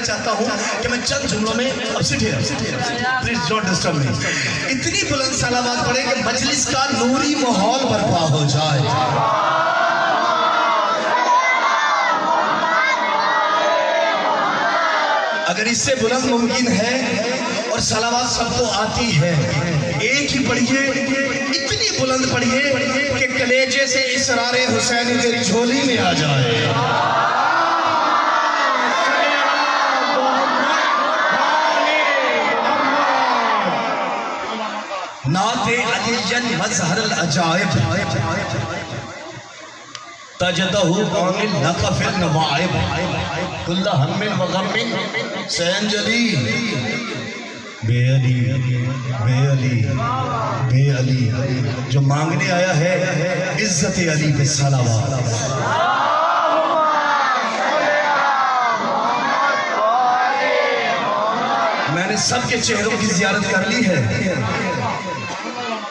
चाहता हूँ कि मैं चंद जुमलों में अब प्लीज डोंट डिस्टर्ब मी, इतनी बुलंद सलावत पढ़े कि मजलिस का नूरी माहौल बर्पा हो जाए। अगर इससे बुलंद मुमकिन है और सलावत सबको आती है, एक ही पढ़िए, इतनी बुलंद पढ़िए कि कलेजे से इसरारे हुसैनी तेरी झोली में आ जाए। नाते अलियन मज़हरुल अजाइब तजदहु कामिल नक़फ़िल नवाइब कुल्ला हम्मिन व गम्मिन सयंजली बेअली बेअली बेअली। जो मांगने आया है इज्जत अली पे सलावत। मैंने सबके चेहरों की ज़ियारत कर ली है।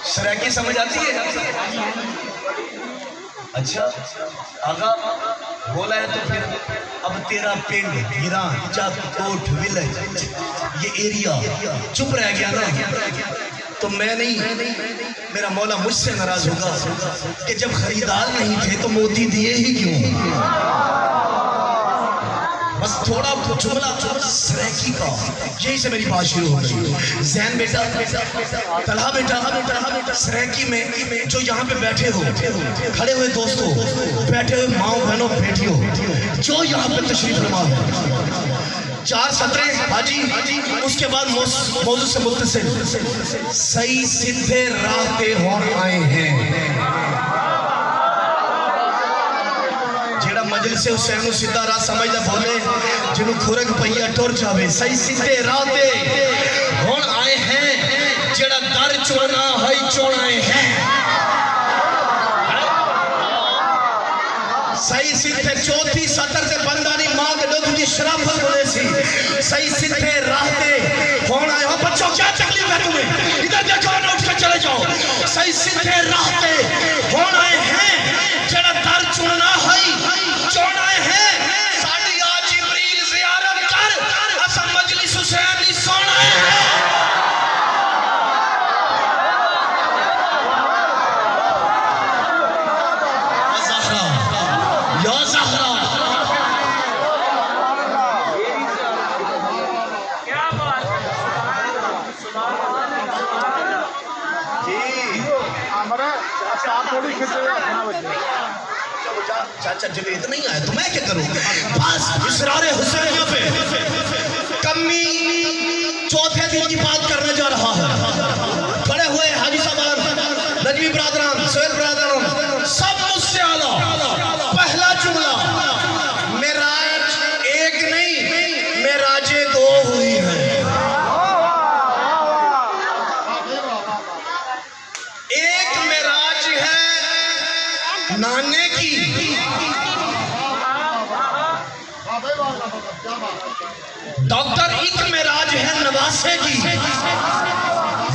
सराकी समझ आती है? अच्छा आगा बोला है तो फिर अब तेरा पिंड ईरान कोट विलेज ये एरिया चुप रह गया ना, तो मैं नहीं, मेरा मौला मुझसे नाराज होगा कि जब खरीदार नहीं थे तो मोती दिए ही क्यों। बस थोड़ा जुमला सराकी का, यही से मेरी बात शुरू हो गई। जैन बेटा, तलहा बेटा, सराकी में जो यहाँ पे बैठे हो, खड़े हुए दोस्तों, बैठे हुए माओ बहनों बेटियों, जो यहाँ पे तशरीफ फरमा है, 4 सत्रें हाजी, उसके बाद मौजू से मुत्तसिल सही सीधे राह पे होने आए हैं। मजलिस से हुसैन सीधा राह समझदा बोले जिन्हों खुरक पैया टुर जावे, सही सीधे राह पे हुण आए हैं, जेड़ा दर चोना है चोनाए हैं। सही सीधे चौथी सतर से बंदा नहीं मां के दुख की शराफत बोले सी, सही सीधे राह पे हुण आए हो। बच्चों क्या तकलीफ है तुम्हें, इधर देखो ना, उठ कर चले जाओ। सही सीधे राह पे हुण आए हैं, जेड़ा दर चोना है चोनाए हैं। साडी आज जिब्रील ज़ियारत कर, असा मजलिस हुसैन दी सोनाए हैं। या ज़हरा क्या बात चाचा जवेद नहीं आया तो मैं क्या करूं। बस इसरारे हुसैन पे कमी चौथे दिन की बात करने जा रहा है। खड़े हुए हाजी साहब, नजमी ब्रादरान, सोहेल ब्रादरान, सब मुझसे आला। पहला जुमला, मेराज एक नहीं मेराजे 2 हुई है। एक मेराज है नाने की, डॉक्टर एक मेराज है नवासे की।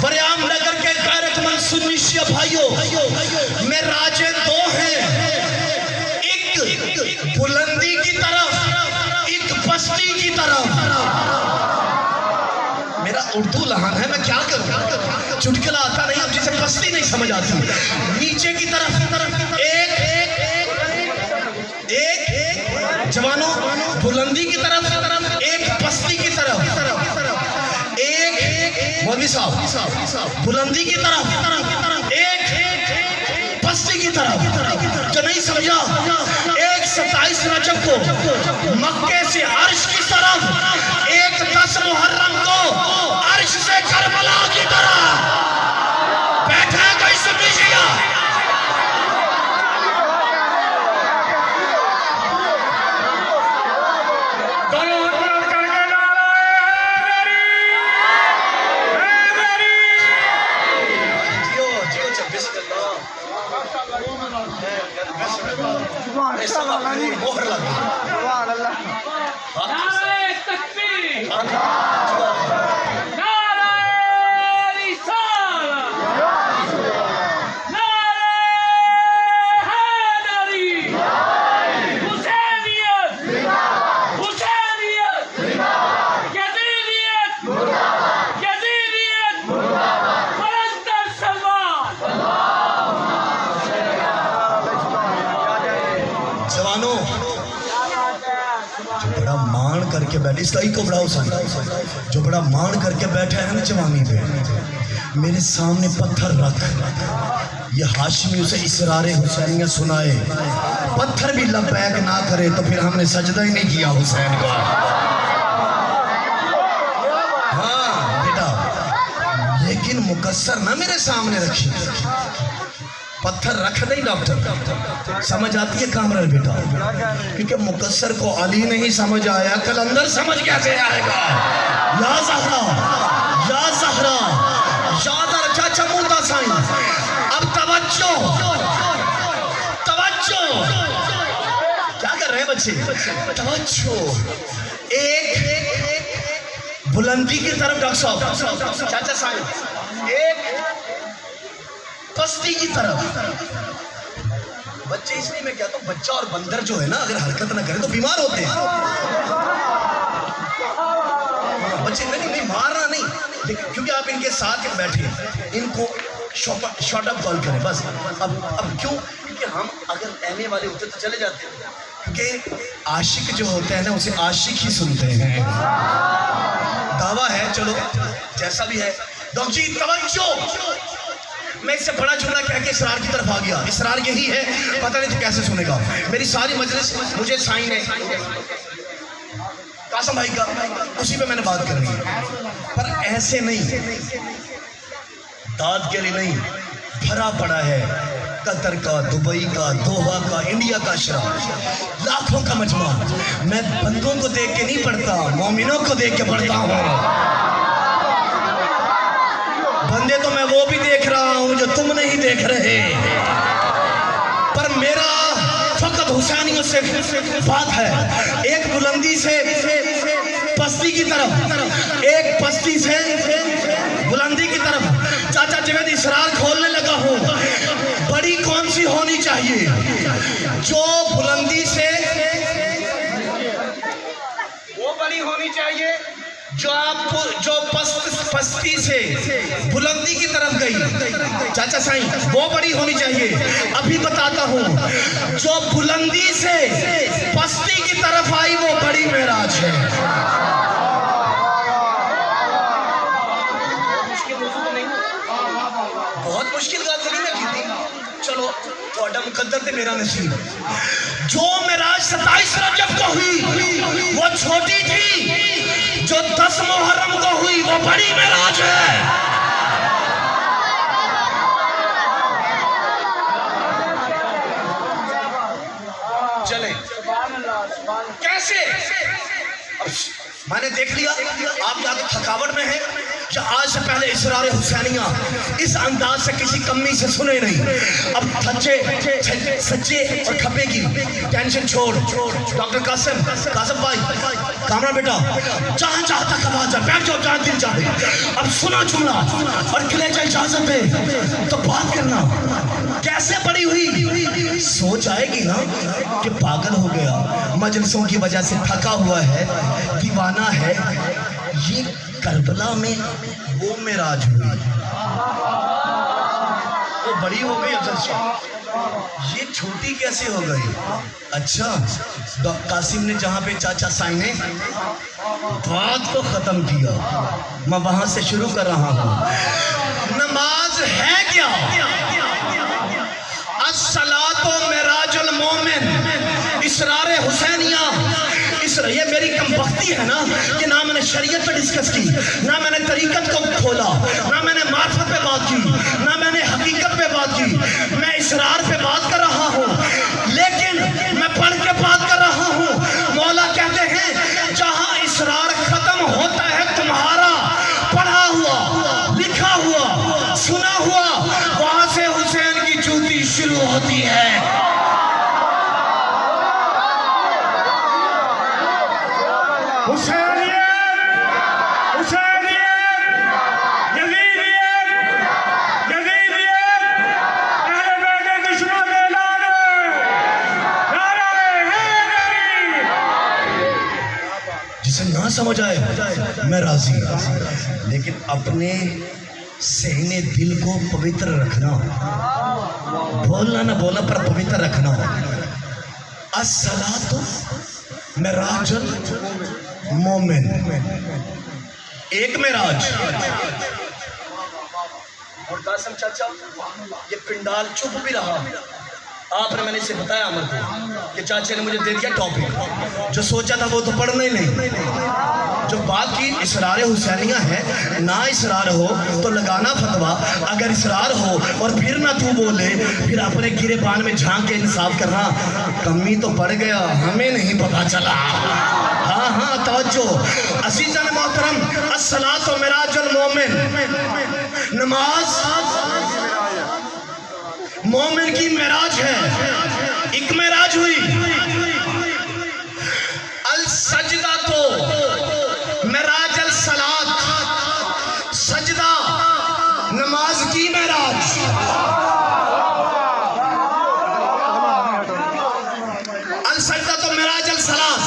बरियाम नगर के गैरतमंद सुन्नी शिया भाइयों, मेराजे 2 हैं, एक बुलंदी की तरफ, एक बस्ती की तरफ। मेरा उर्दू लहान है, मैं क्या करूं, चुटकुला आता नहीं, अब जिसे बस्ती नहीं समझ आती। नीचे की तरफ एक जवानों बुलंदी की तरफ, एक बस्ती की तरफ, एक मौलवी साहब बुलंदी की तरफ, एक बस्ती की तरफ। जो नहीं समझा, एक 27 रजब को मक्के से अर्श की तरफ, एक 10 मुहर्रम को अर्श से करबला की तरफ बैठा कोई सुन्नी शिया। मोहर लगी। नारे तकबीर, नारे रिसालत, नारे हैदरी, हुसैनियत, हुसैनियत। बड़ा मान करके बैठे, इसका ही को बड़ा हुसैन जो बड़ा मान करके बैठा है ना जवानी पे, मेरे सामने पत्थर रख, ये हाशिमी उसे इसरारे हुसैनिया सुनाए, पत्थर भी लबैक ना करे तो फिर हमने सजदा ही नहीं किया हुसैन का। हाँ बेटा, लेकिन मुकस्सर ना मेरे सामने रखी, पत्थर रख नहीं डॉक्टर, समझ आती है कामरान बेटा, क्योंकि मुकस्सर को अली नहीं समझ आया, कलंदर समझ कैसे आएगा। या ज़हरा, या ज़हरा, यादर चाचा मुद्दा साईं, अब तवज्जो, तवज्जो, क्या कर रहे हैं बच्चे, तवज्जो, एक बुलंदी की तरफ डॉक्टर साहब, चाचा साईं, एक पस्ती की तरफ। बच्चे, इसलिए मैं कहता हूँ बच्चा और बंदर जो है ना, अगर हरकत ना करे तो बीमार होते हैं। बच्चे नहीं मारना नहीं, लेकिन क्योंकि आप इनके साथ बैठे, इनको शॉर्ट अप कॉल करें बस। अब क्यों, क्योंकि हम अगर कहने वाले होते तो चले जाते, क्योंकि आशिक जो होते हैं ना उसे आशिक ही सुनते हैं। दावा है, चलो जैसा भी है। डॉक्टर जी तवज्जो, मैं इससे बड़ा जुमला कह के इसरार की तरफ आ गया, इसरार यही है, पता नहीं तो कैसे सुनेगा। मेरी सारी मजलिस मुझे साइन है कासम भाई का, उसी पे मैंने बात करनी है, पर ऐसे नहीं, दाद के लिए नहीं, भरा पड़ा है कतर का, दुबई का, दोहा का, इंडिया का शराब, लाखों का मजमा। मैं बंदों को देख के नहीं पढ़ता, मोमिनों को देख के पढ़ता हूँ। बंदे तो मैं वो भी देख रहा हूं जो तुम नहीं देख रहे, पर मेरा फकत हुसैनियों से बात है। एक बुलंदी से पस्ती की तरफ, एक पस्ती से बुलंदी की तरफ। चाचा जवेद इसरार खोलने लगा हूं, बड़ी कौन सी होनी चाहिए, जो बुलंदी से, वो बड़ी होनी चाहिए जो पस्ती से बुलंदी की तरफ गई। चाचा साईं, वो बड़ी होनी चाहिए। अभी बताता हूँ, जो बुलंदी से पस्ती की तरफ आई वो बड़ी मेराज है। बहुत मुश्किल बात नहीं मैं की थी, चलो थोड़ा मुकद्दर थे मेरा नसीब। जो मेराज 27 रजब को हुई वो छोटी थी, जो 10 मुहर्रम को हुई वो बड़ी मेराज है। चले कैसे, मैंने देख लिया आप या तो थकावट में है, या आज से पहले इसरार हुसैनिया इस अंदाज से किसी कमी से सुने नहीं। अब सच्चे और खपे की टेंशन छोड़। डॉक्टर कासिम भाई, कामरा बेटा, जहाँ जहाँ तक आवाज है बैठ जाओ, जहाँ दिल चाहे। अब सुना जुमला और कलेजा इजाजत दे तो बात करना। कैसे पड़ी हुई सोच आएगी ना कि पागल हो गया, मजलिसों की वजह से थका हुआ है, दीवाना है। ये करबला में वो मेराज हुई, वो बड़ी हो गई अफजल शाह, ये छोटी कैसे हो गई। अच्छा, कासिम ने जहां पे चाचा साईं ने बात को खत्म किया, मैं वहां से शुरू कर रहा हूं। नमाज है क्या, अस्सलातो मेराजुल मोमिन, इसरारे हुसैनिया। ये मेरी कमबख्ती है ना कि ना मैंने शरीयत पे डिस्कस की, ना मैंने तरीकत को खोला, ना मैंने मार्फत पे बात की, ना मैंने हकीकत पे बात की। मैं इसरार पे बात कर रहा हूँ, लेकिन मैं पढ़ के बात कर रहा हूँ। मौला कहते हैं जहाँ इसरार खत्म होता है तुम्हारा पढ़ा हुआ, लिखा हुआ, सुना हुआ, वहां से हुसैन की जूती शुरू होती है। जिसे ना समझ आए मैं राजी, लेकिन अपने सहने दिल को पवित्र रखना, बोलना ना बोला पर पवित्र रखना। अस्सलातो मेराजुल मोमिन, एक मेराज। और कासिम चाचा ये पिंडाल चुप भी रहा। आपने मैंने इसे बताया अमर को कि चाचे ने मुझे दे दिया टॉपिक, जो सोचा था वो तो पढ़ना ही नहीं। जो बात की इसरार हुसैनिया है, ना इसरार हो तो लगाना फतवा, अगर इसरार हो और फिर ना तू बोले फिर अपने गिरे पान में झांक के इंसाफ करना। कमी तो पड़ गया, हमें नहीं पता चला। हाँ हाँ तवज्जो। अज़ीज़ान मोहतरम, अस्सलातु मिराजुल मोमिन, नमाज मोमिन की मेराज है। एक मेराज हुई। अल सजदा तो मेराज अल सलात, सजदा नमाज की मेराज। अल सजदा तो मेराज अल सलात।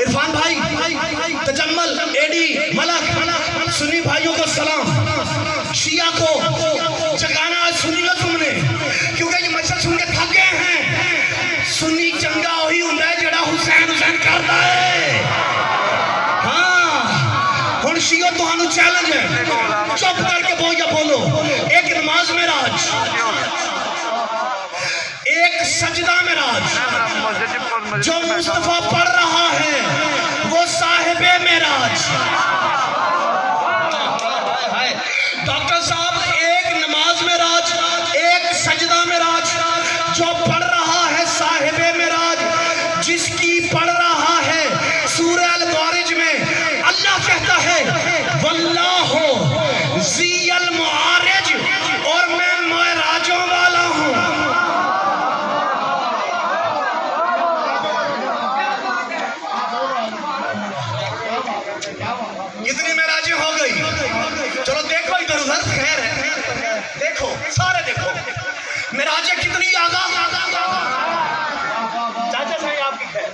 इरफान भाई, तजम्मल, एडी, मलक, सुन्नी भाइयों को सलाम। शिया को जगाना सुनी लो तुमने, क्योंकि ये मशहूर सुन के थक गए हैं। सुन्नी चंगा वही होता है जड़ा हुसैन हुसैन करता है। हाँ हुण शियो तुहानू चैलेंज है, चुप करके बोलो। एक नमाज मेराज, एक सजदा मेराज। जो मुस्तफा पढ़ रहा है वो साहिबे मेराज। डॉक्टर साहब, एक नमाज मेराज, एक सजदा मेराज। जो पढ़ रहा है साहिबे मेराज, जिसकी पढ़ रहा है सूरह अल बारिज में अल्लाह कहता है वल्लाहु ज़ील मुआरिज, और मैं मेराजों वाला हूँ। कितनी मेराजें हो गई? चलो देखो इधर उधर, खैर है, देखो सारे देखो मेराजें कितनी आगा। चाचा साहब आपकी खैर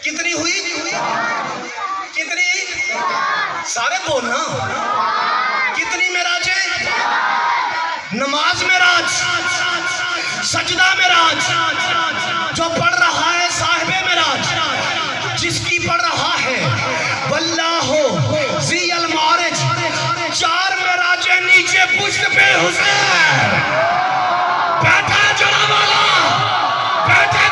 कितनी हुई? कितनी? सारे बोलना। कितनी मेराजें? नमाज मेराज, सजदा मेराज। जो पढ़ रहा है साहिबे मेराज, जिसकी पढ़ रहा है वल्लाहु ज़ील मारिज। चार मेराजें नीचे पुष्ट पे हुसैन बैठा, जड़ा वाला बैठे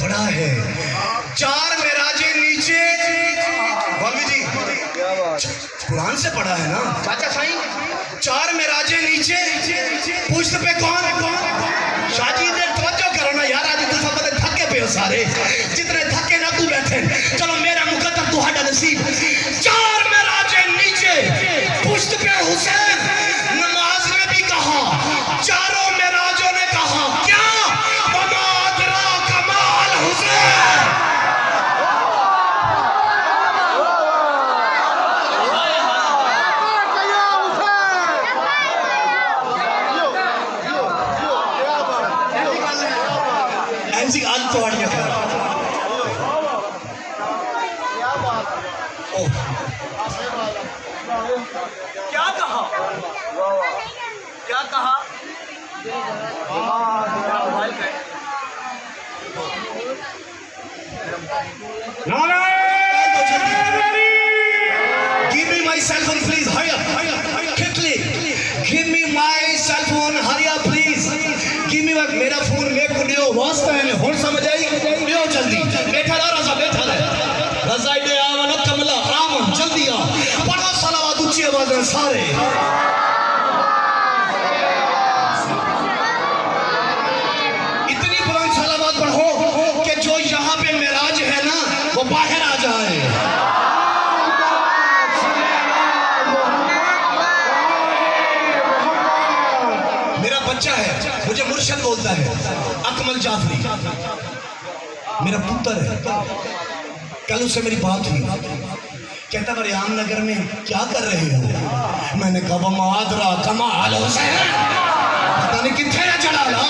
बड़ा है। चार मेराजें नीचे, मौलवी जी कुरान से पढ़ा है ना चाचा साईं। चार मेराजें नीचे, पुष्ट पे कौन? शाजी ने तवज्जो करो ना यार, आज तुम सब थके पे हो सारे, जितने थके ना तू बैठे। चलो मेरा मुकद्दर तुहाडा नसीब। चार मेराजें नीचे, पुष्ट पे हुसैन। नमाज ने भी कहा, चारों मेराजों ने कहा क्या? क्या कहा? क्या कहा? Give me my cell phone, please. Hurry up, quickly. Give me my cell phone. Hurry up, please. Give me मेरा फोन मेरे को दियो। वास्ता है हुन समझ आई? दियो जल्दी। बैठा रहा रज़ा, बैठा रहे। रज़ा इधर आओ ना कमला, आओ जल्दी आओ। पढ़ो सलावत ऊंची आवाज में सारे। इतनी बुलंद सलावत पढ़ो कि जो यहाँ पे मेराज है ना वो बाहर आ जाए। मेरा बच्चा है, मुझे मुर्शद बोलता है, अकमल जाफरी मेरा पुत्र है। कल उससे मेरी बात हुई, कहता बरियाम नगर में क्या कर रहे हो? मैंने कहा वो मादरा कमाल हुसैन, पता नहीं कितने ना चढ़ा ला।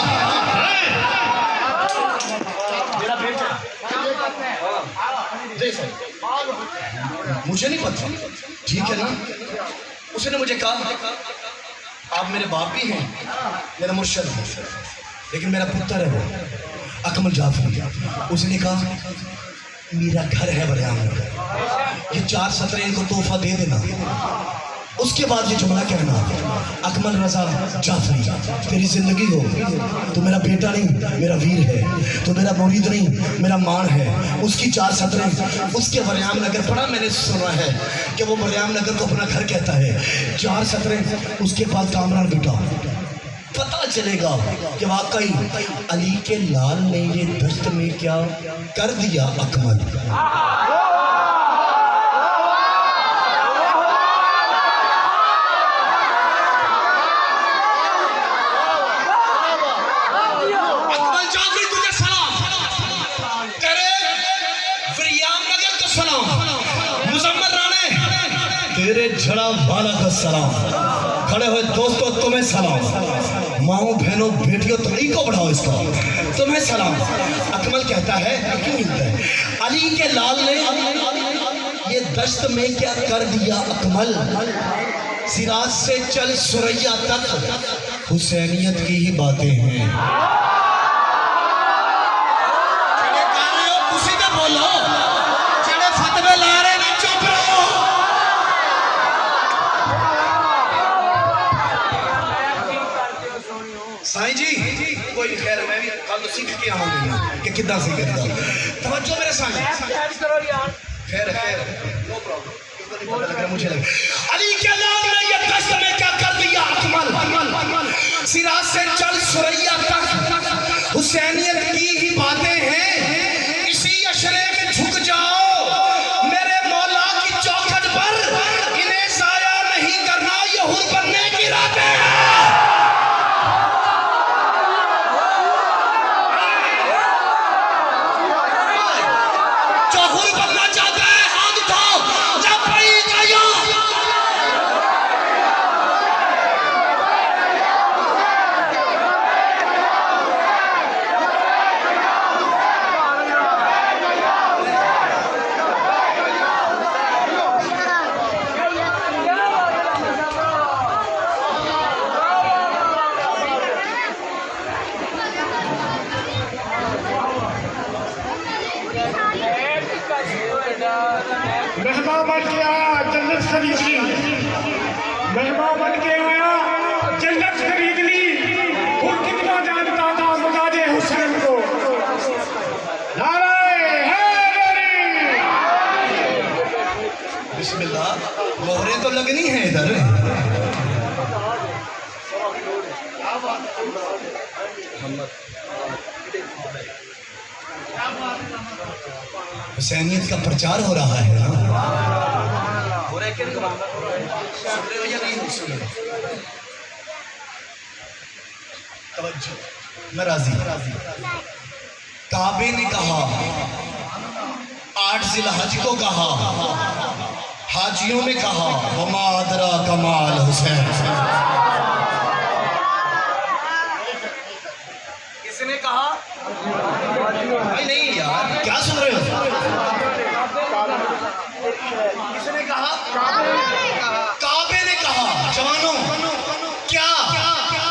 मुझे नहीं पता, ठीक है ना। उसने मुझे कहा आप मेरे बाप भी हैं, मेरा मुर्शद है, लेकिन मेरा पुत्र है वो अकमल जाफरी। उसने कहा मेरा घर है बरियाम नगर, ये 4 सतरें इनको तोहफा दे देना। उसके बाद ये जुमला कहना, अकमल रजा जाफरी तेरी जिंदगी हो, तो मेरा बेटा नहीं मेरा वीर है, तो मेरा मुरीद नहीं मेरा मान है। उसकी 4 सतरें उसके बरियाम नगर पड़ा, मैंने सुना है कि वो बरियाम नगर को अपना घर कहता है। 4 सतरें उसके बाद कामरान बेटा। पता चलेगा कि वाकई अली के लाल ने ये दश्त में क्या कर दिया अकमल। तेरे झड़ा वाला का सलाम, खड़े हुए दोस्तों तुम्हें सलाम, माओ बहनों बेटियों तुम्हीं को बढ़ाओ इसका, तुम्हें सलाम। अकमल कहता है क्यों मिलता है? अली के लाल ने ये दश्त में क्या कर दिया अकमल, सिराज से चल सुरैया तक हुसैनियत की ही बातें हैं। उसी में बोलो चले फतवे ला रहे ना, चुप रहो। साईं जी कोई खैर, मैं भी कल तो सीख के आऊंगा कि कितना सी करता। तवज्जो मेरे साईं, खैर खैर नो प्रॉब्लम। मुझे लगा अली के लाल ने ये दश्त में क्या कर दिया अकमल, सिराज से चल सुरैया तक हुसैनियत की ही बातें हैं। इसी अशरे में झुक जाओ मेरे मौला की चौखट पर, इन्हें जाया नहीं करना, ये हुर बनने की रातें हैं। मेहमान बन के आया जन्नत खरीद ली, मेहमान बन के आया जन्नत खरीद ली। वो कितना जानता था मजाजे हुसैन को। नारे हैदरी, बिस्मिल्लाह, मोहरें तो लगनी है इधर। हुसैनियत का प्रचार हो रहा है ना, हो रहा है क्या? सुन रहे हो या नहीं सुन रहे? तवज्जो, मैं राजी। काबे ने कहा, 8 जिलहज को कहा, हाजियों में कहा वमा अदरा कमाल हुसैन। किसने कहा? भाई नहीं यार, क्या सुन रहे हो? किसने कहा? काबे ने कहा। जवानों क्या?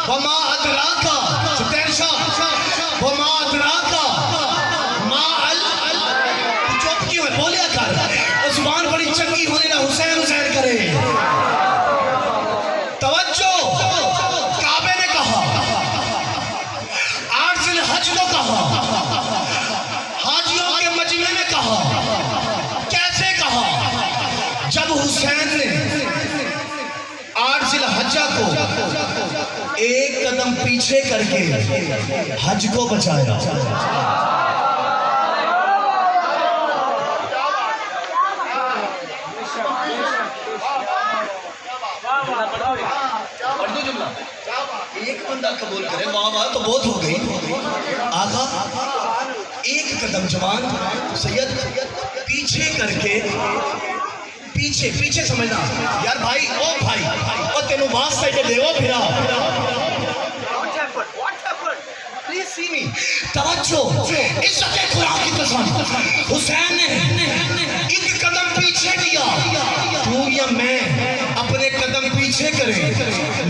वमा अदरा का सुल्तान शाह, वमा अदरा का मा अल, चुप क्यों है? बोलिया कर, जुबान बड़ी चंगी होने ना हुसैन हुसैन करे। तवज्जो, काबे ने कहा, 8 जिलहज को कहा, हाजियों के मजमे में कहा। कैसे कहा? जब हुसैन ने 8 जिलहज्जा को एक कदम पीछे करके हज को बचाया। एक बंदा कबूल करे, वाह वाह तो बहुत हो गई। आगा एक कदम जवान सैयद पीछे करके पीछे पीछे समझना यार भाई, ओ भाई ओ तेनू बात साइड देवो फिरा। प्लीज सी मी, तवज्जो, इज्जत खुदा की कसम, हुसैन ने एक कदम पीछे किया, तू या मैं अपने कदम पीछे करें,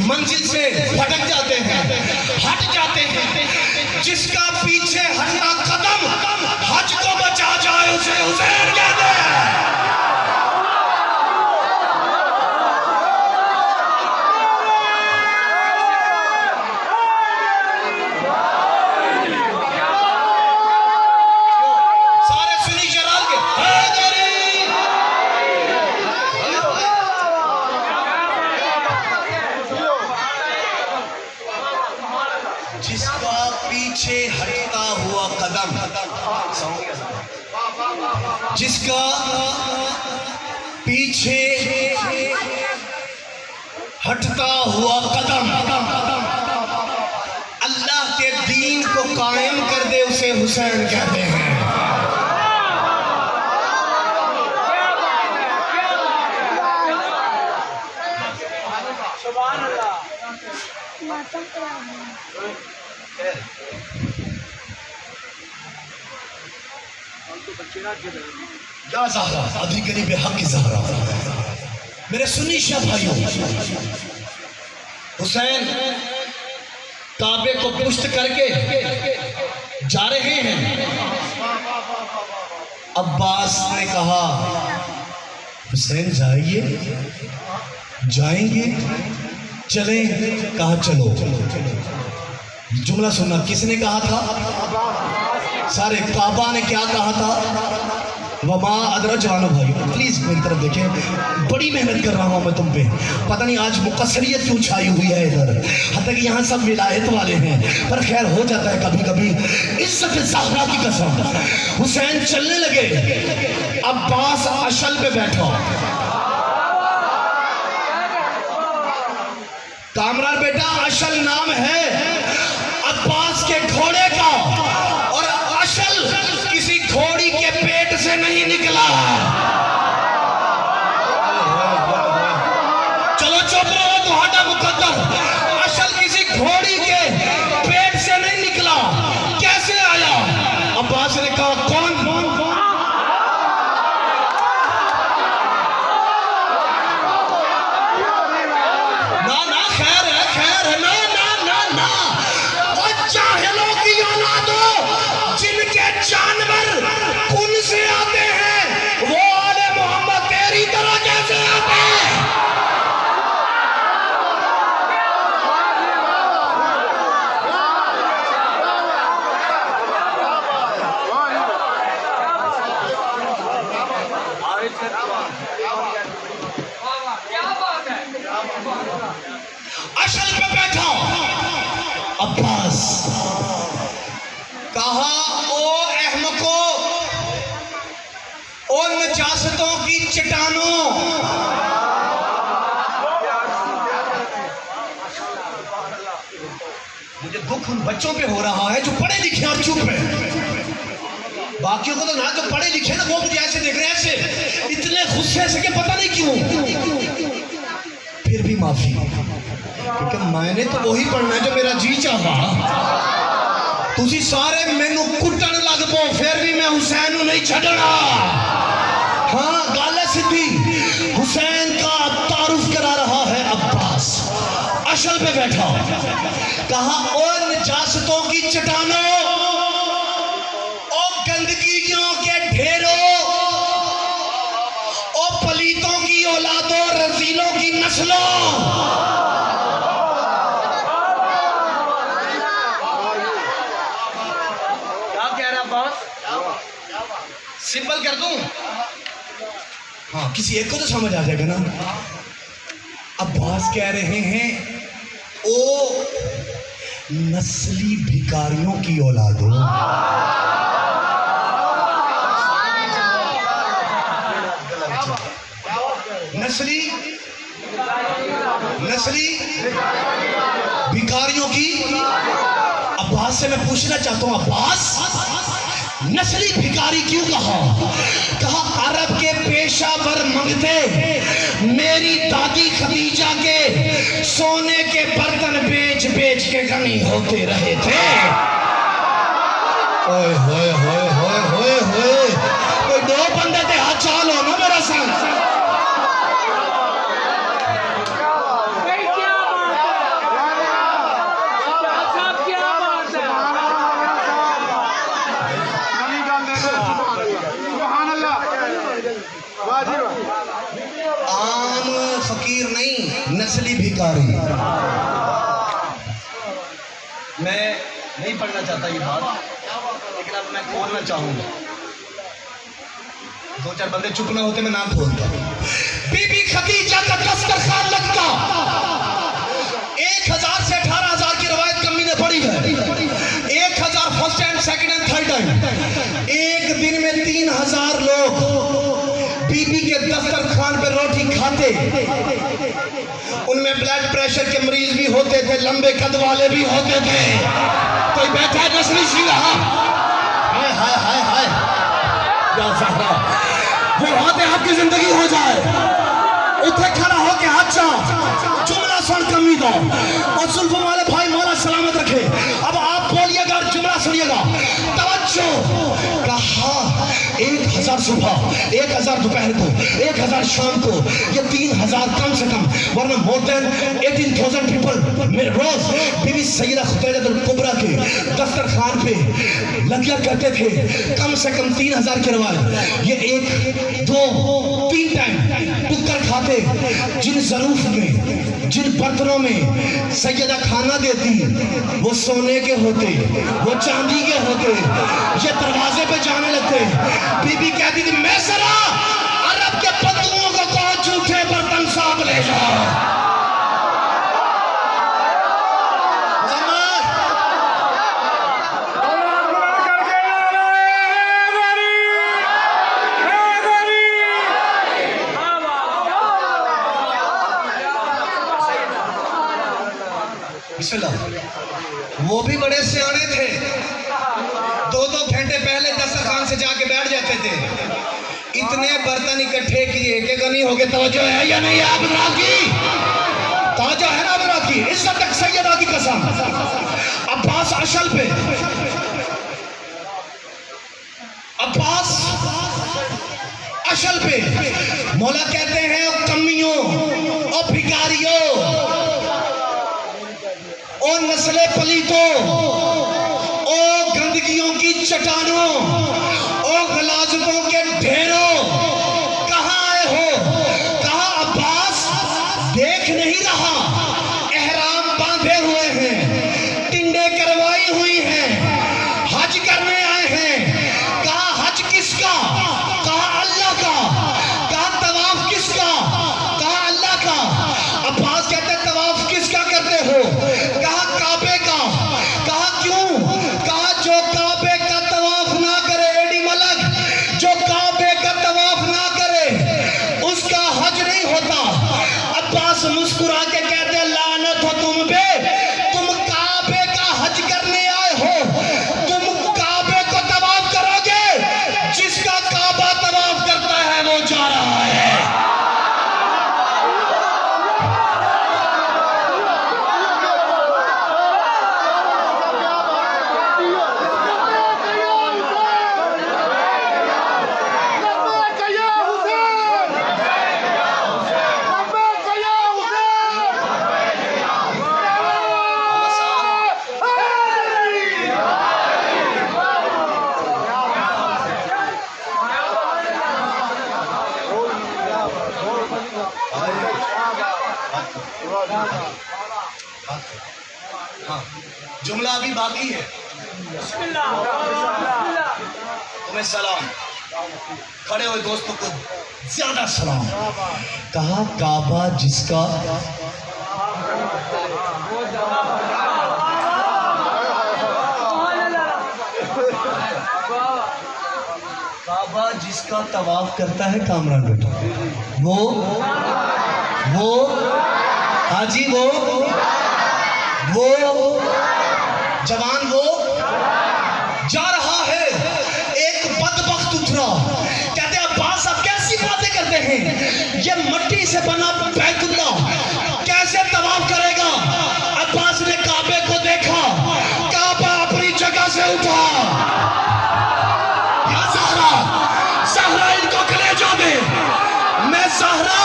मंजिल से भटक जाते हैं, हट जाते हैं। जिसका पीछे हटना कदम हज को बचा जाए उसे हुसैन कहते हैं। जिसका पीछे हटता हुआ कदम, जिसका पीछे हटता हुआ कदम अल्लाह के दीन को कायम कर दे उसे हुसैन कहते हैं। या ज़हरा अभी करीब हक ज़हरा, मेरे सुन्नी शाह भाइयों, हुसैन काबे को पुष्ट करके जा रहे हैं। अब्बास ने कहा हुसैन जाइए, जाएंगे, चलें, कहा चलो। जुमला सुनना, किसने कहा था? सारे काबा ने क्या कहा था? वमा अदरज वानो भाई, प्लीज मेरी तरफ देखें, बड़ी मेहनत कर रहा हूँ मैं तुम पे, पता नहीं आज मुकस्सरियत क्यों छाई हुई है इधर, हत्ता कि यहाँ सब विलायत वाले हैं, पर खैर हो जाता है कभी कभी। इज्जत ज़हरा की कसम, हुसैन चलने लगे, अब्बास अशल पे बैठा। कामरान बेटा, अशल नाम है अब्बास के घोड़े का, और अशल किसी घोड़ी के पेट से नहीं निकला। चलो चुप रहो, तुम्हारा मुकद्दर, अशल किसी घोड़ी के पेट से नहीं निकला, कैसे आया? अब्बास ने कहा कौन? ना ना खैर है, ना ना ना ना, और जाहिलों की औलादो, जिनके जानवर खून से आते हैं, वो आले मोहम्मद तेरी तरह कैसे आते हैं? अशल पे बैठा अब्बास, कहा ओ अहमको, ओ नजासतों की चट्टानों, मुझे दुख उन बच्चों पे हो रहा है जो पढ़े लिखे और चुप है। बाकियों को तो ना, जो पढ़े लिखे ना वो मुझे ऐसे देख रहे हैं, ऐसे इतने गुस्से से कि पता नहीं क्यों। फिर भी माफी, क्योंकि मैंने तो वही पढ़ना है जो मेरा जी चाहा। तुसी सारे मैनू कुटन लग पो, फिर भी मैं हुसैन नू नहीं छड़ना। हाँ गल सीधी, हुसैन का तारुफ करा रहा है अब्बास। अशल पे बैठा, कहा ओ नजासतों की चट्टानों, ओ गंदगियों के ढेरों, ओ पलीतों की औलादों, रजीलों की नस्लों, सिंपल कर दूं? हाँ, किसी एक को तो समझ आ जाएगा ना। अब्बास कह रहे हैं ओ नस्ली भिखारियों की औलादो, नस्ली भिखारियों की। अब्बास से मैं पूछना चाहता हूं, अब्बास नस्ली भिखारी क्यों कहा? कहा अरब के पेशावर मंगते मेरी दादी खदीजा के सोने के बर्तन बेच बेच के गनी होते रहे थे। ओए होए होए होए होए होए, कोई दो बंदे थे हाथ चालो ना मेरा संग। आम फकीर नहीं, नस्ली भिखारी। मैं नहीं पढ़ना चाहता ये बात, लेकिन अब मैं खोलना चाहूंगा। दो चार बंदे चुप ना होते मैं नाम खोलता। बीबी खदीजा का दस्तरखान लगता 1000 से 18,000 की रवायत कमी ने पड़ी है। 1000 first time, second and third time. एक दिन में 3000 लोग बीबी के दस्तरखान पे रोटी खाते। उनमें ब्लड प्रेशर के मरीज भी होते थे, लंबे कद वाले भी होते थे। कोई बैठा है नस्ली शिया? हाय हाय हाय हाय, वो होते आपकी जिंदगी हो जाए उठे खड़ा हो के हाथ चाह जुमला सुन कमी दो और सुल्फों वाले भाई मौला सलामत रखे। अब आप बोलिएगा और जुमला सुनिएगा। तवज्जो। कहा 1000 सुबह, 1000 दोपहर को, 1000 शाम को, ये 3000 कम से कम, वरना मोर देन 18,000 पीपल में रोज बीबी सैयदा खुतैबतुल कुबरा के दस्तरखान पे लगिया करते थे। कम से कम 3000 की रवायत। ये 1 2 3 टाइम टुक्कर खाते। जिन ज़रूफ में, जिन बर्तनों में सैयदा खाना देती वो सोने के होते, वो चांदी के होते। ये दरवाजे पे जाने लगते। बीबी कहती थी मैं सरा अरब के बंधुओं को कहो झूठे बर्तन साफ ले जाओ। वो भी बड़े सियाने थे। 2-2 घंटे पहले दस्तरखान से जाके बैठ जाते थे। इतने बर्तन इकट्ठे किए कि गनी हो गए। तवज्जो है या नहीं आप की? तवज्जो है ना मेरा की? इज्जत तक सैयदा की कसम। अब्बास अशल पे, अब्बास अशल पे मौला कहते हैं ओ कमियों, ओ भिखारियों, ओ नस्ले पलीतों, ओ गंदगियों की चट्टानों, ओ गलाजतों के ढेरों, कहाँ आए हो? कहा अब्बास देख नहीं रहा, एहराम बांधे हुए हैं, टिंडे करवाई हुई हैं, हज करने आए हैं। कहा हज किसका? कहा अल्लाह का। कहा तवाफ किसका? कहा अल्लाह का। अब्बास कहते तवाफ किसका करते हो? कहा काबे का। कहा क्यों? कहा जो काबे का तवाफ ना करे, एडी मलक, जो काबे का तवाफ ना करे उसका हज नहीं होता। अब्बास मुस्कुरा के कहते लानत हो तुम पे, तुम काबे का हज करने आए हो। तुम काबे को तवाफ करोगे, जिसका काबा तवाफ करता है वो जा रहा है। हाँ, जुमला अभी बाकी है। तुम्हें सलाम, खड़े हुए दोस्तों को ज्यादा सलाम। कहा काबा जिसका, काबा जिसका तवाफ करता है कामरान बेटा, वो हाजी, वो जवान, वो जा रहा है करते हैं, ये मिट्टी से बना बैतुल्ला कैसे तवाफ करेगा? अब्बास ने काबे को देखा, काबा अपनी जगह से उठा। या ज़हरा, ज़हरा इनको कलेजा दे। मैं ज़हरा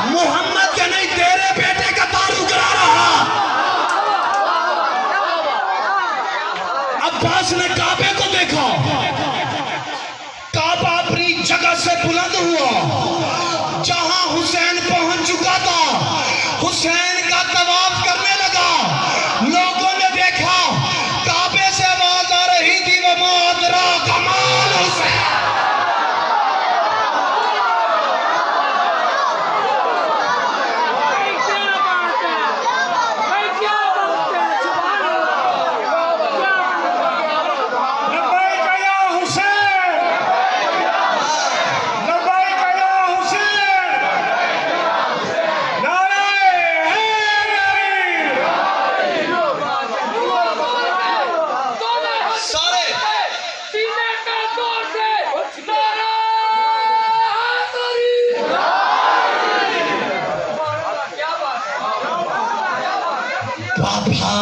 मोहम्मद के नहीं तेरे बेटे का ताल्लुक करा रहा। अब्बास ने काबे को देखा, काबा अपनी जगह से बुलंद हुआ। जहां हुसैन पहुंच चुका था, हुसैन का तवाफ करने लगा। लोगों ने देखा, काबे से आवाज आ रही थी, वो मोहतरा कमाल हुसैन। लब्बैक या हुसैन, लब्बैक या हुसैन, नारे हैदरी। सारे सीने पे जोर से नारा हैदरी। क्या बात है? बाबा,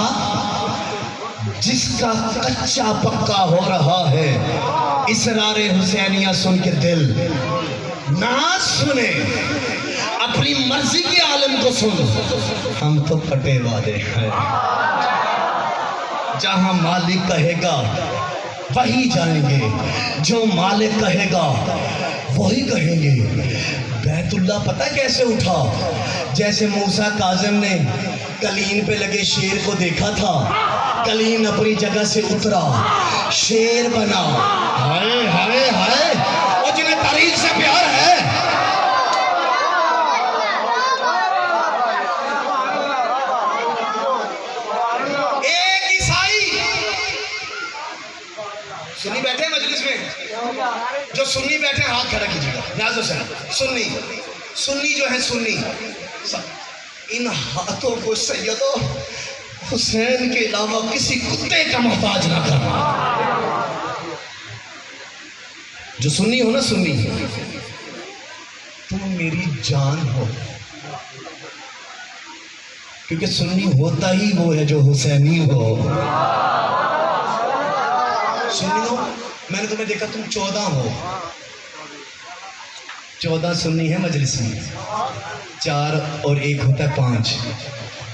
जिसका कच्चा पक्का हो रहा है, इसरारे हुसैनिया सुन के दिल ना सुने, अपनी मर्जी के आलम को सुन। हम तो फटे वादे हैं, जहां मालिक कहेगा वही जाएंगे, जो मालिक कहेगा वही कहेंगे। बैतुल्ला पता कैसे उठा? जैसे मूसा काज़िम ने कलीन पे लगे शेर को देखा था, कलीन अपनी जगह से उतरा, शेर बना। हाय हाय हाय, और जिन्हें तारीख से प्यार है। एक ईसाई सुन्नी बैठे हैं मजलिस में, जो सुन्नी बैठे हैं हाथ खड़ा कीजिएगा। नाज़ो से सुन्नी, सुन्नी जो है सुन्नी, इन हाथों को सैयदो हुसैन के अलावा किसी कुत्ते का मोहताज ना करना। जो सुन्नी हो ना, सुन्नी, तुम मेरी जान हो, क्योंकि सुन्नी होता ही वो है जो हुसैनी हो। सुन्नी हो, मैंने तुम्हें देखा तुम 14 हो, 14 सुन्नी है मजलिस में, 4 और 1 होता है 5।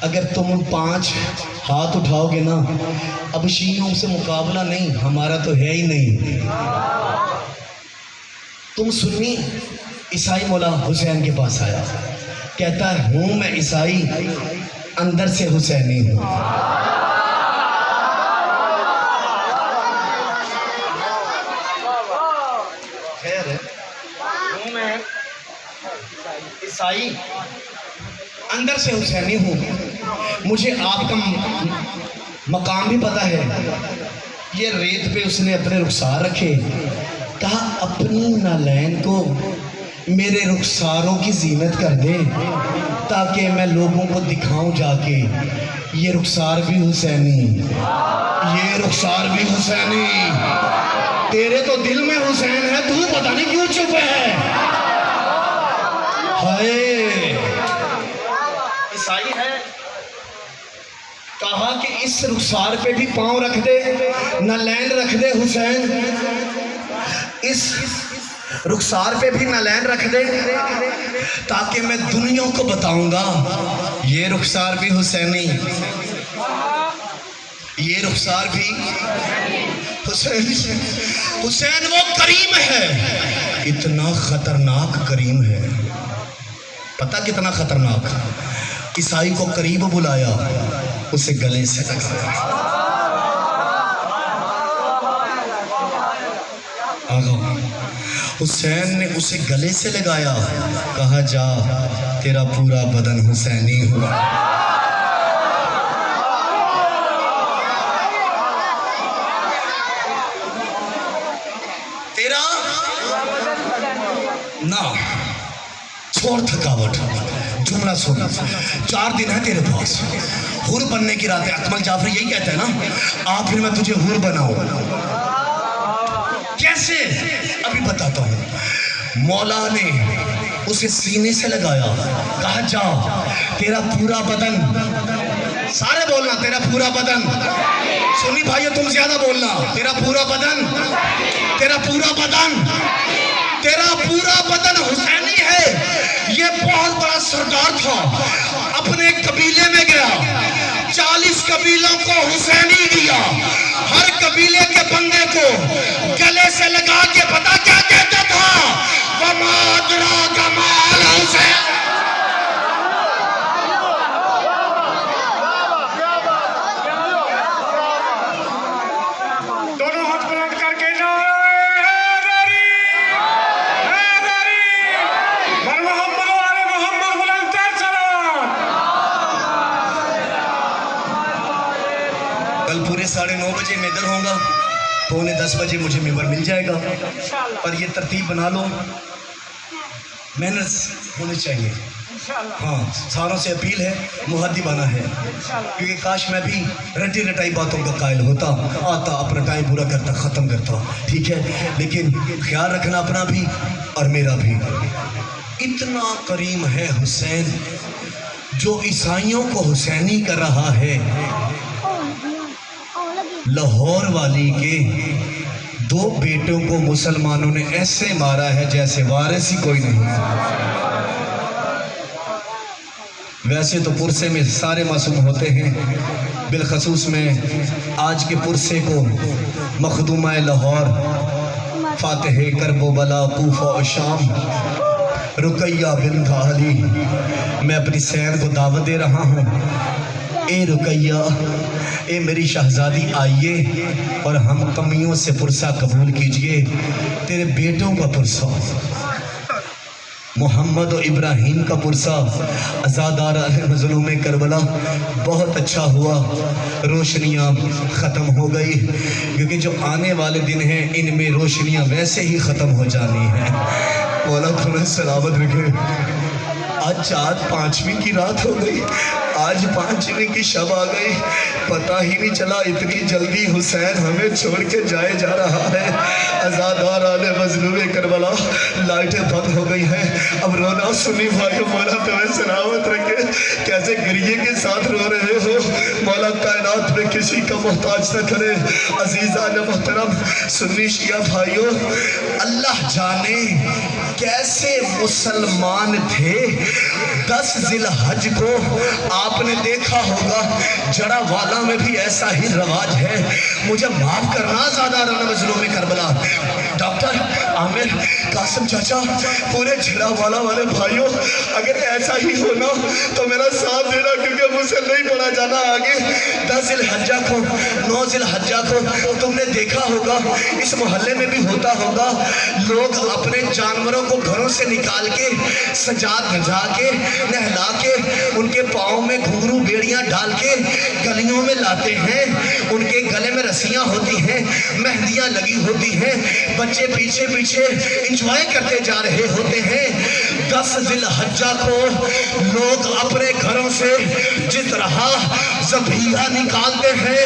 अगर तुम 5 हाथ उठाओगे ना, अब शियों से मुकाबला नहीं, हमारा तो है ही नहीं। तुम सुन्नी, ईसाई मौला हुसैन के पास आया, कहता है हूं मैं ईसाई, अंदर से हुसैनी हूं। खैर है, हूं मैं ईसाई, अंदर से हुसैनी हूँ। मुझे आपका मकाम भी पता है। ये रेत पे उसने अपने रुखसार रखे, कहा अपनी नालैन को मेरे रुखसारों की जीनत कर दे, ताकि मैं लोगों को दिखाऊं जाके ये रुखसार भी हुसैनी, ये रुखसार भी हुसैनी। तेरे तो दिल में हुसैन है, तू पता नहीं क्यों चुप है। हाय, ईसाई है, कहा कि इस रुखसार पे भी पांव रख दे, नालैन रख दे हुसैन, इस रुखसार पे भी नालैन रख दे, ताकि मैं दुनिया को बताऊंगा ये रुखसार भी हुसैनी, ये रुखसार भी हुसैन। हुसैन वो करीम है, इतना खतरनाक करीम है, पता कितना खतरनाक। ईसाई को करीब बुलाया, उसे गले से लगाया। आगा हुसैन ने उसे गले से लगाया, कहा जा तेरा पूरा बदन हुसैनी हुआ। तेरा ना छोड़ थकावट, जुमला सुन, 4 दिन है तेरे पास, हुर बनने की रात है। अकमल जाफर यही कहता है ना, आ फिर मैं तुझे हुर बनाऊं। कैसे? अभी बताता हूं। मौला ने उसे सीने से लगाया, कहा जा तेरा पूरा बदन, सारे बोलना तेरा पूरा बदन, सुनी भाइयों तुम ज्यादा बोलना, तेरा पूरा बदन, तेरा पूरा बदन, तेरा पूरा बदन हुसैनी है। ये बहुत बड़ा सरदार था, अपने कबीले में गया, 40 कबीलों को हुसैनी दिया, हर कबीले के बंदे को गले से लगा के पता क्या कहता था, वमादरा कमाल हुसैन। दोनों हाथ बुलंद करके कल पूरे 9:30 बजे मैं इधर होऊंगा, 9:45 बजे मुझे मिंबर मिल जाएगा। पर ये तरतीब बना लो, मेहनत होनी चाहिए। हाँ, सारों से अपील है, मुहद्दिबाना है, क्योंकि काश मैं भी रटी रटाई बातों का कायल होता, आता अपना टाइम पूरा करता, ख़त्म करता, ठीक है। लेकिन ख्याल रखना अपना भी और मेरा भी। इतना करीम है हुसैन, जो ईसाइयों को हुसैनी कर रहा है। लाहौर वाली के 2 बेटों को मुसलमानों ने ऐसे मारा है जैसे वारिस ही कोई नहीं। वैसे तो पुरसे में सारे मासूम होते हैं, बिलखसूस में आज के पुरसे को मखदूमा लाहौर, फातिह करबला, कूफा और शाम, रुकैया बिन्त अली, मैं अपनी सैन को दावत दे रहा हूँ। ए रुकैया, ए मेरी शहजादी, आइए और हम कमियों से पुरसा कबूल कीजिए। तेरे बेटों का पुरसा, मोहम्मद और इब्राहीम का पुरसा, अज़ादार मज़लूम करबला, बहुत अच्छा हुआ, रोशनियाँ ख़त्म हो गई, क्योंकि जो आने वाले दिन हैं इनमें रोशनियाँ वैसे ही ख़त्म हो जानी हैं। मौला तुम्हें सलामत रखे। आज 5वीं की रात हो गई, आज 5वीं की शब आ गई, पता ही नहीं चला इतनी जल्दी हुसैन हमें छोड़ के जाए जा रहा है। अज़ादार आले मज़लूम करबला, लाइटें बंद हो गई हैं, अब रोना सुनी भाइयों, मौला तुम्हें सलामत रखे। कैसे गिरिए के साथ रो रहे हो, मौला कायनात में किसी का मोहताज न करे। अजीज़ा ने मोहतरम सुन्नी शिया भाइयों, अल्लाह जाने कैसे मुसलमान थे 10 ज़िलहज को। आपने देखा होगा जड़ावाला में भी ऐसा ही रवाज है। मुझे माफ करना ज़्यादा मज़लूम करबला, डॉक्टर आमिर, कासिम चाचा, पूरे जड़ावाला वाले भाइयों, अगर ऐसा ही होना तो मेरा साथ देना, क्योंकि मुझसे नहीं पढ़ा जाना आगे। 10 ज़िलहज्जा को, 9 ज़िलहज्जा को तुमने देखा होगा, इस मोहल्ले में भी होता होगा, लोग अपने जानवरों को घरों से निकाल के सजा धजा के नहला के उनके पाँव में घुंघरू बेड़ियां डाल के गलियों में लाते हैं। उनके गले में रस्सियां होती हैं, मेहंदियां लगी होती हैं, बच्चे पीछे पीछे एंजॉय करते जा रहे होते हैं। 10 ज़िलहज्जा को लोग अपने घरों से जिस तरह ज़बीहा निकालते हैं,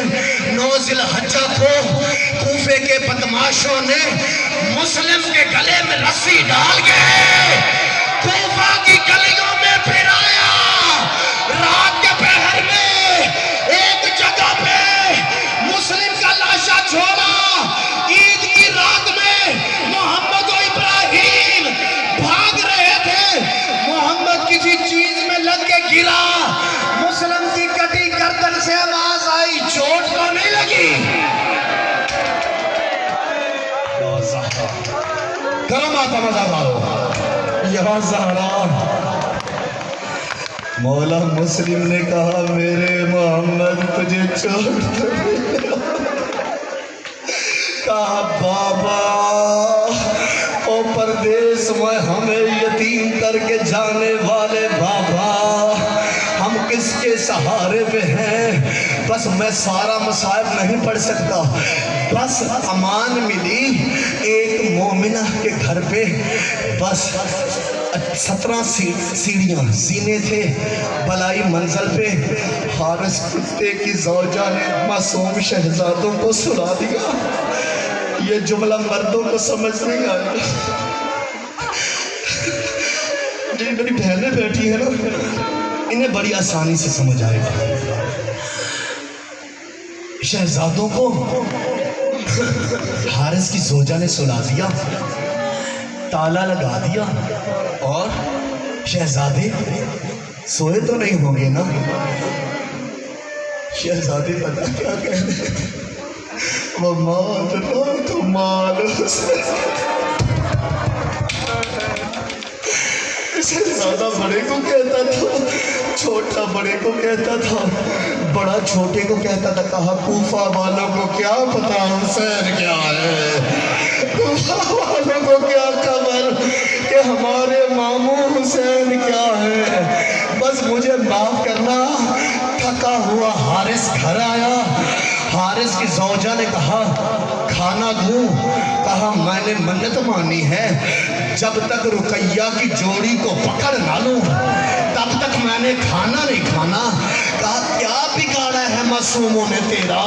9 ज़िलहज्जा को कूफे के बदमाशों ने मुस्लिम के गले में रस्सी डाल के कूफा की गलियों में फिराया। रात के पहर में एक जगह पे मुस्लिम का लाशा छोड़ा। ईद की रात में मोहम्मद और इब्राहीम भाग रहे थे, मोहम्मद किसी चीज में लग के गिरा, मुस्लिम की कटी गर्दन से आवाज आई, चोट तो नहीं लगी? करो माता मजा मारो, यहाँ ज़हरा। मौला मुस्लिम ने कहा, मेरे मोहम्मद तुझे चोट। कहा बाबा, ओ परदेश में हमें यतीम करके जाने वाले बाबा, हम किसके सहारे पे हैं? बस मैं सारा मसाइब नहीं पढ़ सकता, बस अमान मिली एक मोमिना के घर पे, बस 17 सीढ़ियाँ सीने थे, बलाई मंजिल पे हारिस कुत्ते की ज़ौजा ने मासूम शहजादों को सुना दिया। ये जुमला मर्दों को समझ नहीं आया। जो मेरी बहनें बैठी है ना, इन्हें बड़ी आसानी से समझ आएगा। शहजादों को हारिस की जोजा ने सुला दिया, ताला लगा दिया, और शहजादे सोए तो नहीं होंगे ना। शहजादे पता क्या कह रहे थे, वो माल तो माल। शहजादा बड़े को कहता था, छोटा बड़े को कहता था, बड़ा छोटे को कहता था। कहा कूफा वालों को क्या पता हुसैन क्या है, कूफा वालों को क्या खबर कि हमारे मामू हुसैन क्या है। बस मुझे माफ करना। थका हुआ हारिस घर आया। हारिस की जौजा ने कहा खाना दूं। कहा मैंने मन्नत मानी है, जब तक रुकैया की जोड़ी को पकड़ ना लूं तब तक मैंने खाना नहीं खाना। कहा क्या बिगाड़ा है मासूमों ने तेरा।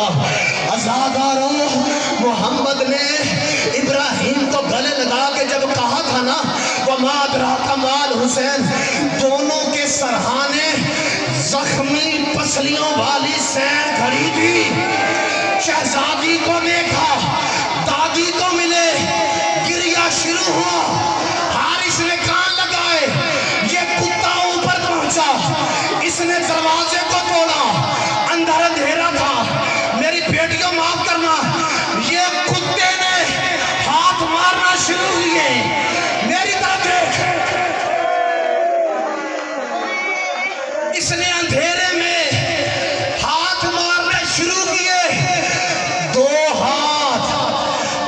अज़ादारों, मोहम्मद ने इब्राहिम को गले लगा के जब कहा था ना वमादरा कमाल हुसैन, दोनों के सरहाने जख्मी पसलियों वाली सैर खड़ी थी। शहजादी को देखा, दादी को मिले, गिरिया शुरू हुआ। हारिस ने कान लगाए, ये कुत्ता ऊपर पहुंचा, इसने दरवाजे को तोड़ा, अंदर अंधेरा था। मेरी बेटियों माफ करना, ये कुत्ते ने हाथ मारना शुरू किए। मेरी तरफ देख, इसने अंधेरे में हाथ मारने शुरू किए। दो हाथ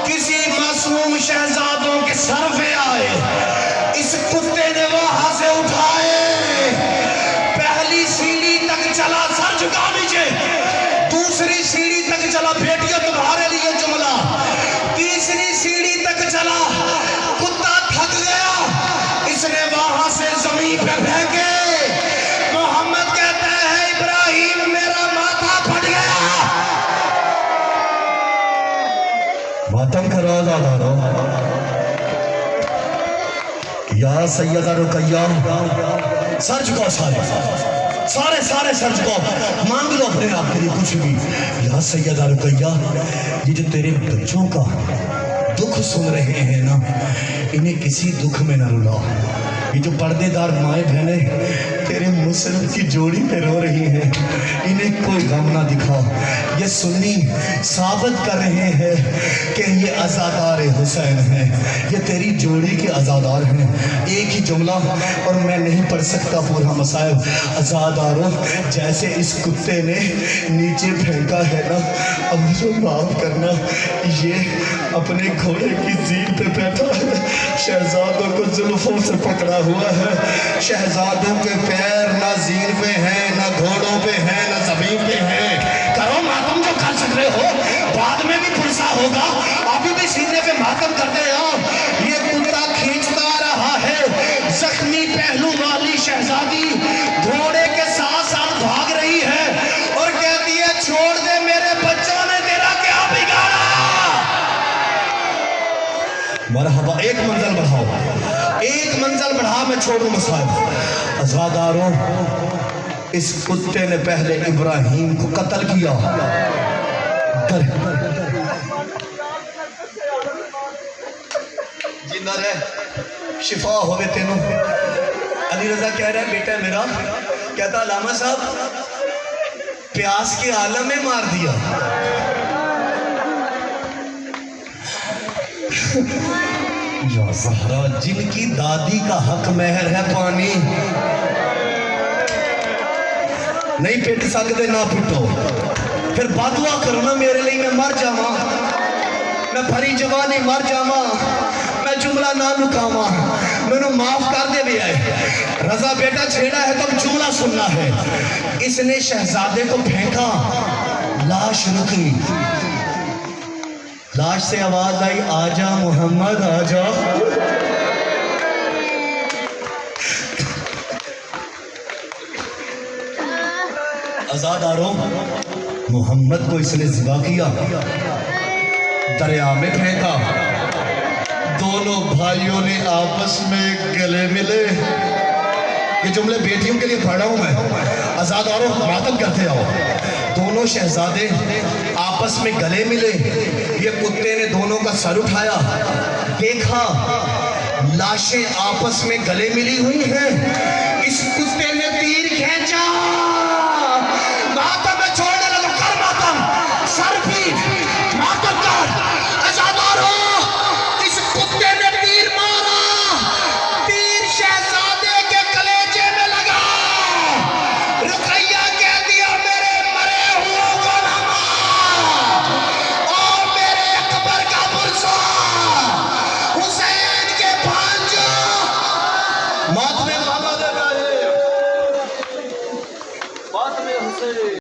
किसी मासूम शहजादों के सर पे आए। इस कुत्ते ने वहां से उठाए, पहली सीढ़ी तक चला, सर झुका नीचे, दूसरी सीढ़ी तक चला, बेटियों तुम्हारे लिए जुमला, तीसरी सीढ़ी तक चला, कुत्ता थक गया, इसने वहां से जमीन पे फेंके। मोहम्मद कहता है इब्राहिम मेरा माथा फट गया। मातम करो दादारो, या सैयदा रुकैया, सर झुकाओ, सारे सर झुकाओ, मांग लो अपने आप के लिए कुछ भी। या सैयदा रुकैया, ये जो तेरे बच्चों का दुख सुन रहे हैं ना, इन्हें किसी दुख में न रुलाओ। ये जो पर्देदार माए बहने तेरे मुसल्लम की जोड़ी पे रो रही हैं, इन्हें कोई गम ना दिखाओ। ये सुन्नी साबित कर रहे हैं कि ये आज़ादार हुसैन हैं, ये तेरी जोड़ी के आज़ादार हैं। एक ही जुमला और मैं नहीं पढ़ सकता पूरा मसाइब। आज़ादारों, जैसे इस कुत्ते ने नीचे फेंका है ना, अब मुझे माफ करना, ये अपने घोड़े की जीन पे बैठा है, शहजादों को जुल्फों से पकड़ा हुआ है। शहजादों के पैर ना जीन पे हैं, ना घोड़ों पे हैं, ना जमीन पे हैं। करो मातम जो कर सक रहे हो, बाद में भी पुरसा होगा, अभी भी सीने पे मातम करते हो। ये कुत्ता खींचता रहा है, जख्मी पहलू वाली शहजादी घोड़े के साथ साथ भाग रही है और कहती है छोड़ दे, मेरे बच्चों ने तेरा क्या बिगाड़ा। मरहबा, एक मंजिल बढ़ाओ, एक मंजिल बढ़ा, मैं छोड़ू मसाइब। आज़ादारों, इस कुत्ते ने पहले इब्राहिम को कत्ल किया। जिंदा रह, शिफा होवे तेनों। अली रजा कह रहा है बेटा मेरा, कहता अलामा साहब प्यास के आलम में मार दिया। या ज़हरा, जिनकी दादी का हक महर है पानी, नहीं पिट सकते ना पिटो, फिर बादुआ करो ना मेरे लिए, मैं मर जावा, मैं भरी जवानी मर जावा, मैं जुमला ना लुकावा, मैनू माफ कर दे भी आए। रजा बेटा छेड़ा है तो जुमला सुनना है। इसने शहजादे को फेंका, लाश रुकी, लाश से आवाज आई आजा मोहम्मद आजा। आज़ादारों, मोहम्मद को इसने ज़िबा किया, दरिया में फेंका। दोनों भाइयों ने आपस में गले मिले, ये जुमले बेटियों के लिए पढ़ रहा हूं मैं। आजादारों मातम करते आओ। दोनों शहजादे आपस में गले मिले। ये कुत्ते ने दोनों का सर उठाया, देखा लाशें आपस में गले मिली हुई हैं। इस कुत्ते ने तीर खींचा, मातम में छोड़ने लगा, कर मातम, सर पीट, मातम कर। आजादारों, इस कुत्ते ने तीर मारा, तीर शहजादे के कलेजे में लगा। रुकैया कह दिया, मेरे मरे हुओं को ना मार, और मेरे अकबर का पुरसा हुसैन के भांजो मौत में मांगा देगा।